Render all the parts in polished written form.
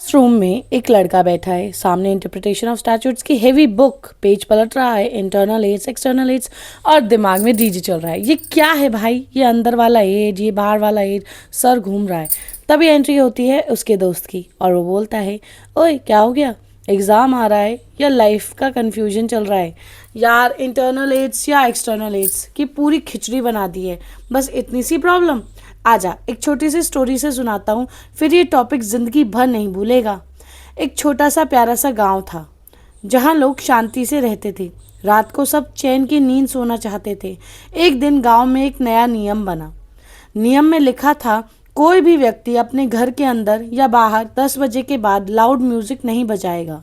Classroom में एक लड़का बैठा है, सामने इंटरप्रिटेशन ऑफ स्टैट्यूट्स की हेवी बुक, पेज पलट रहा है, इंटरनल एड्स, एक्सटर्नल एड्स और दिमाग में डीजे चल रहा है। ये क्या है भाई, ये अंदर वाला एज, ये बाहर वाला एज, सर घूम रहा है। तभी एंट्री होती है उसके दोस्त की और वो बोलता है, ओए क्या हो गया, एग्ज़ाम आ रहा है या लाइफ का कन्फ्यूजन चल रहा है? यार इंटरनल एड्स या एक्सटर्नल एड्स की पूरी खिचड़ी बना दी है, बस इतनी सी प्रॉब्लम। आजा एक छोटी सी स्टोरी से सुनाता हूँ, फिर ये टॉपिक ज़िंदगी भर नहीं भूलेगा। एक छोटा सा प्यारा सा गांव था जहाँ लोग शांति से रहते थे। रात को सब चैन की नींद सोना चाहते थे। एक दिन गांव में एक नया नियम बना। नियम में लिखा था, कोई भी व्यक्ति अपने घर के अंदर या बाहर 10 बजे के बाद लाउड म्यूजिक नहीं बजाएगा।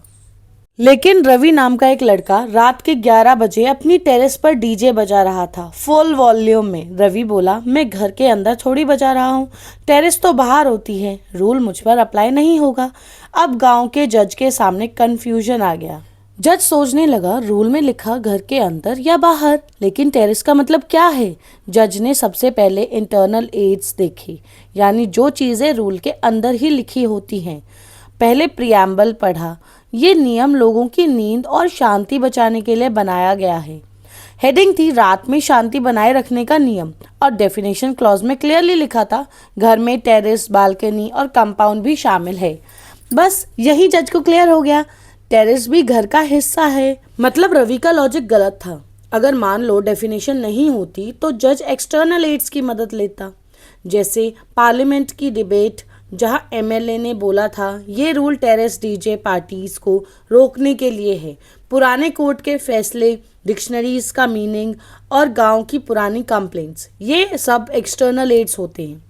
लेकिन रवि नाम का एक लड़का रात के 11 बजे अपनी टेरेस पर डीजे बजा रहा था, फुल वॉल्यूम में। रवि बोला, मैं घर के अंदर थोड़ी बजा रहा हूँ, टेरेस तो बाहर होती है, रूल मुझ पर अप्लाई नहीं होगा। अब गांव के जज के सामने कंफ्यूजन आ गया। जज सोचने लगा, रूल में लिखा घर के अंदर या बाहर, लेकिन टेरेस का मतलब क्या है? जज ने सबसे पहले इंटरनल एड्स देखी, यानी जो चीज़ें रूल के अंदर ही लिखी होती हैं। पहले प्रियम्बल पढ़ा। ये नियम लोगों की नींद और शांति बचाने के लिए बनाया गया है। हेडिंग थी, रात में शांति बनाए रखने का नियम, और डेफिनेशन क्लॉज में क्लियरली लिखा था, घर में टेरेस, बालकनी और कंपाउंड भी शामिल है। बस यही जज को क्लियर हो गया, टेरेस भी घर का हिस्सा है। मतलब रवि का लॉजिक गलत था। अगर मान लो डेफिनेशन नहीं होती तो जज एक्सटर्नल एड्स की मदद लेता, जैसे पार्लियामेंट की डिबेट जहां एमएलए ने बोला था ये रूल टेरेस डीजे पार्टीज को रोकने के लिए है। पुराने कोर्ट के फैसले, डिक्शनरीज का मीनिंग और गांव की पुरानी कंप्लेंट्स, ये सब एक्सटर्नल एड्स होते हैं।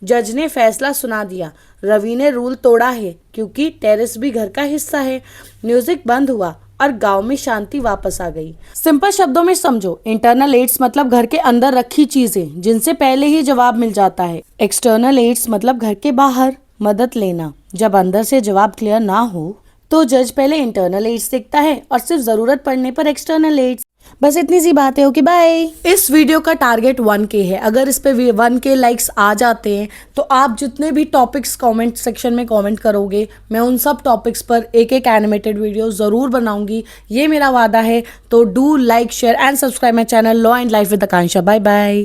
जज ने फैसला सुना दिया, रवि ने रूल तोड़ा है क्योंकि टेरेस भी घर का हिस्सा है। म्यूजिक बंद हुआ और गांव में शांति वापस आ गई। सिंपल शब्दों में समझो, इंटरनल एड्स मतलब घर के अंदर रखी चीजें जिनसे पहले ही जवाब मिल जाता है। एक्सटर्नल एड्स मतलब घर के बाहर मदद लेना। जब अंदर से जवाब क्लियर ना हो तो जज पहले इंटरनल एड्स देखता है और सिर्फ जरूरत पड़ने पर एक्सटर्नल एड्स। बस इतनी सी बात है। Okay bye. इस वीडियो का टारगेट 1K है। अगर इस पे 1K लाइक्स आ जाते हैं तो आप जितने भी टॉपिक्स कमेंट सेक्शन में कमेंट करोगे, मैं उन सब टॉपिक्स पर एक एक एनिमेटेड वीडियो जरूर बनाऊंगी, ये मेरा वादा है। तो do like, share and subscribe my channel law and life with Akanksha. Bye bye.